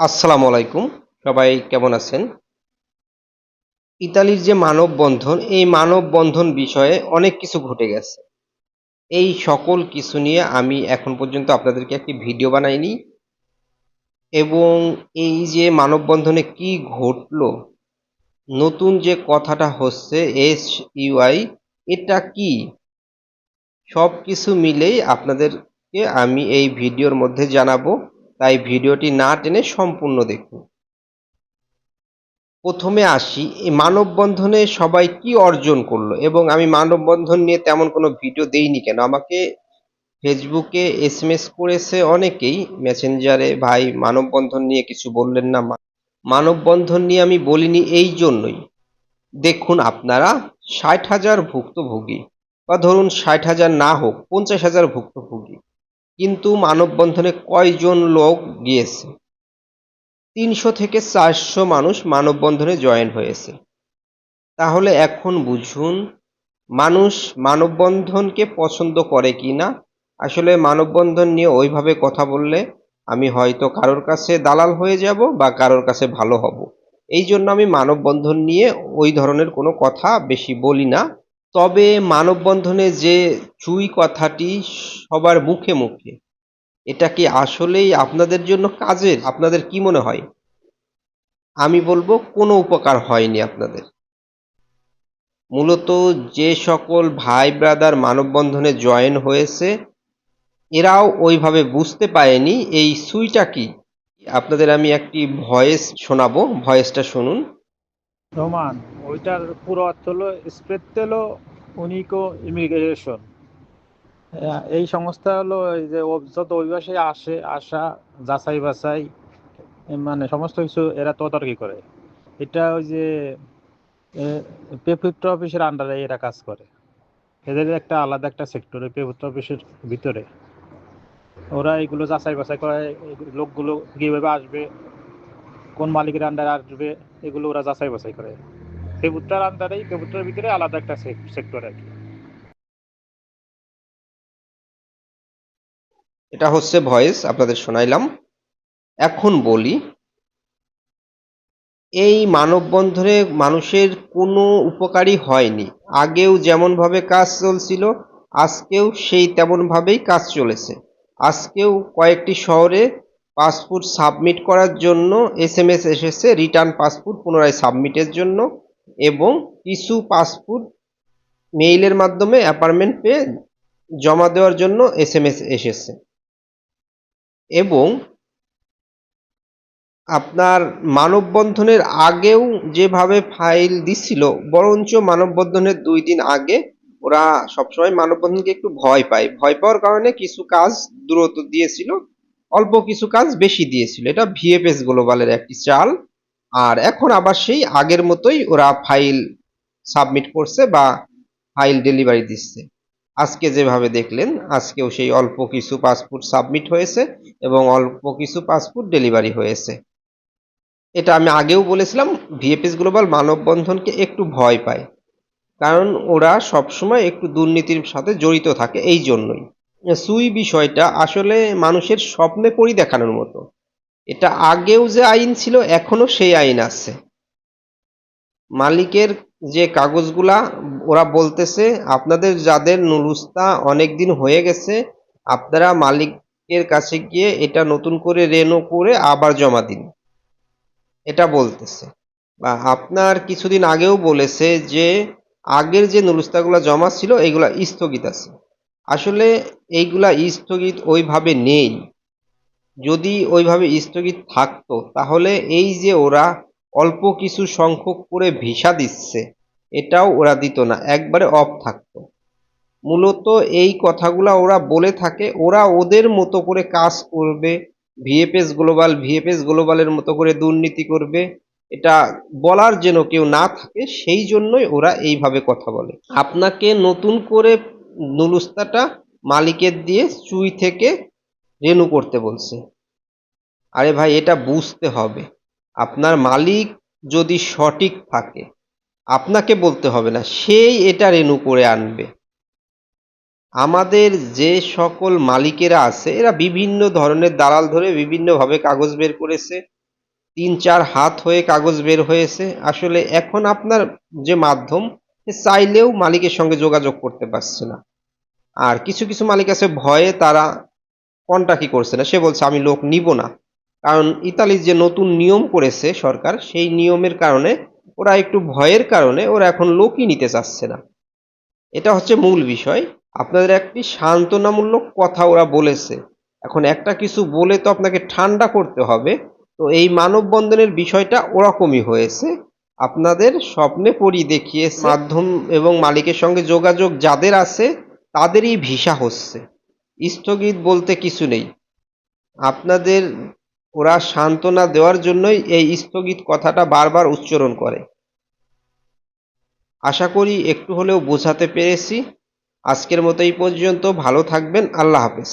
আসসালামু আলাইকুম। সবাই কেমন আছেন? ইতালির যে মানববন্ধন, এই মানববন্ধন বিষয়ে অনেক কিছু ঘটে গেছে। এই সকল কিছু নিয়ে আমি এখন পর্যন্ত আপনাদেরকে একটি ভিডিও বানাইনি এবং এই যে মানববন্ধনে কি ঘটলো, নতুন যে কথাটা হচ্ছে SUI এটা কি? সবকিছু মিলেই আপনাদেরকে আমি এই ভিডিওর মধ্যে জানাবো। তাই ভিডিওটি না টেনে সম্পূর্ণ দেখুন। প্রথমে আসি এই মানববন্ধনে সবাই কি অর্জন করলো এবং আমি মানববন্ধন নিয়ে তেমন কোনো ভিডিও দেইনি কেন আমাকে ফেসবুকে এসএমএস করেছে অনেকেই মেসেঞ্জারে, ভাই মানববন্ধন নিয়ে কিছু বললেন না। মানববন্ধন নিয়ে আমি বলিনি এই জন্যই, দেখুন আপনারা ৬০,০০০ ভুক্তভোগী বা ধরুন ৬০,০০০ না হোক ৫০,০০০ ভুক্তভোগী, কিন্তু মানববন্ধনে কয়জন লোক গিয়েছে? ৩০০ থেকে ৪০০ মানুষ মানববন্ধনে জয়েন হয়েছে। তাহলে এখন বুঝুন মানুষ মানববন্ধনকে পছন্দ করে কিনা। আসলে মানববন্ধন নিয়ে ওইভাবে কথা বললে আমি হয়তো কারোর কাছে দালাল হয়ে যাব বা কারোর কাছে ভালো হব। এই জন্য আমি মানববন্ধন নিয়ে ওই ধরনের কোনো কথা বেশি বলি না। তবে মানববন্ধনে যে চুই কথাটি সবার মুখে মুখে, এটা কি আসলেই আপনাদের জন্য কাজের? আপনাদের কি মনে হয়? আমি বলবো কোনো উপকার হয়নি আপনাদের। মূলত যে সকল ভাই ব্রাদার মানববন্ধনে জয়েন হয়েছে এরাও ওইভাবে বুঝতে পারেনি এই সুইটা কি। আপনাদের আমি একটি ভয়েস শোনাবো, ভয়েসটা শুনুন। রোমান, ওইটার পুরো অর্থ হলো স্পেত্তেলো উনিকো ইমিগ্রেশন। এই সংস্থা হলো এই যে যত অভিবাসী আসে, আসা, যাচাই বাছাই, মানে সমস্ত কিছু এরা তদারকি করে। এটা ওই যে প্রেফেক্ট অফিসের আন্ডারে এরা কাজ করে। এদের একটা আলাদা একটা সেক্টর প্রেফেক্ট অফিসের ভিতরে। ওরা এগুলো যাচাই বাছাই করে, এই লোকগুলো কীভাবে আসবে, কোন মালিকের আন্ডারে আসবে, এগুলো ওরা যাচাই বাছাই করে। প্রেফেক্টের আন্ডারেই, প্রেফেক্টের ভিতরে আলাদা একটা সেক্টর আর কি। এটা হচ্ছে ভয়েস আপনাদের শোনাইলাম। এখন বলি, এই মানববন্ধনে মানুষের কোনো উপকারই হয়নি। আগেও যেমনভাবে কাজ চলছিল আজকেও সেই তেমনভাবেই কাজ চলেছে। আজকেও কয়েকটি শহরে পাসপোর্ট সাবমিট করার জন্য এসএমএস এসেছে রিটার্ন পাসপোর্ট পুনরায় সাবমিটের জন্য, এবং কিছু পাসপোর্ট মেইলের মাধ্যমে অ্যাপার্টমেন্ট পেয়ে জমা দেওয়ার জন্য এসএমএস এসেছে। এবং আপনার মানববন্ধনের আগেও যেভাবে ফাইল দিচ্ছিল, বরঞ্চ মানববন্ধনের ২ দিন আগে ওরা সবসময় মানববন্ধনকে একটু ভয় পায়। ভয় পাওয়ার কারণে কিছু কাজ দ্রুত দিয়েছিল, অল্প কিছু কাজ বেশি দিয়েছিল। এটা ভিএফএস গ্লোবালের একটি চাল। আর এখন আবার সেই আগের মতোই ওরা ফাইল সাবমিট করছে বা ফাইল ডেলিভারি দিচ্ছে। আজকে যেভাবে দেখলেন আজকেও সেই অল্প কিছু পাসপোর্ট সাবমিট হয়েছে এবং অল্প কিছু পাসপোর্ট ডেলিভারি হয়েছে। এটা আমি আগেও বলেছিলাম, ভিএফএস গ্লোবাল মানববন্ধনকে একটু ভয় পায়, কারণ ওরা সবসময় একটু দুর্নীতির সাথে জড়িত থাকে এই জন্যই। সুই বিষয়টা আসলে মানুষের স্বপ্নে পরি দেখানোর মতো। এটা আগেও যে আইন ছিল এখনো সেই আইন আছে। মালিকের যে কাগজগুলা ওরা বলতেছে আপনাদের যাদের নুলুস্তা অনেক দিন হয়ে গেছে আপনারা মালিকের কাছে গিয়ে এটা নতুন করে রেনো করে আবার জমা দিন, এটা বলতেছে। বা আপনার কিছুদিন আগেও বলেছে যে আগের যে নুলুস্তাগুলা জমা ছিল এইগুলা স্থগিত আছে। আসলে এইগুলা স্থগিত ওইভাবে নেই। যদি ওইভাবে স্থগিত থাকতো তাহলে এই যে ওরা অল্প কিছু সংখ্যক করে ভিসা দিচ্ছে এটাও ওরা দিত না, একবারে অফ থাকতো। মূলত এই কথাগুলা ওরা বলে থাকে, ওরা ওদের মতো করে কাজ করবে, ভিএফএস গ্লোবালের মতো করে দুর্নীতি করবে, এটা বলার যেন কেউ না থাকে সেই জন্যই ওরা এইভাবে কথা বলে। আপনাকে নতুন করে নুলুস্তাটা মালিকের দিয়ে চুই থেকে রেনু করতে বলছে। আরে ভাই এটা বুঝতে হবে, আপনার মালিক যদি সঠিক থাকে আপনাকে বলতে হবে না, সেই এটা রেনু করে আনবে। আমাদের যে সকল মালিকেরা আছে এরা বিভিন্ন ধরনের দালাল ধরে বিভিন্নভাবে কাগজ বের করেছে, 3-4 হাত হয়ে কাগজ বের হয়েছে। আসলে এখন আপনার যে মাধ্যম, চাইলেও মালিকের সঙ্গে যোগাযোগ করতে পারছে না। আর কিছু কিছু মালিক আছে ভয়ে তারা কন্ট্রাক্টই করছে না, সে বলছে আমি লোক নিব না। কারণ ইতালির যে নতুন নিয়ম করেছে সরকার, সেই নিয়মের কারণে ওরা একটু ভয়ের কারণে ওরা এখন লোকই নিতে চাচ্ছে না। এটা হচ্ছে মূল বিষয়। আপনাদের একটি সান্ত্বনামূলক কথা ওরা বলেছে। এখন একটা কিছু বলে তো আপনাকে ঠান্ডা করতে হবে। তো এই মানববন্ধনের বিষয়টা ওরকমই হয়েছে। আপনাদের স্বপ্নে পরি দেখিয়েছে, মাধ্যম এবং মালিকের সঙ্গে যোগাযোগ যাদের আছে তাদেরই ভিসা হচ্ছে। স্থগিত বলতে কিছু নেই। আপনাদের ওরা সান্ত্বনা দেওয়ার জন্যই এই স্থগিত কথাটা বারবার উচ্চারণ করে। আশা করি একটু হলেও বোঝাতে পেরেছি। আজকের মতো এই পর্যন্ত। ভালো থাকবেন। আল্লাহ হাফেজ।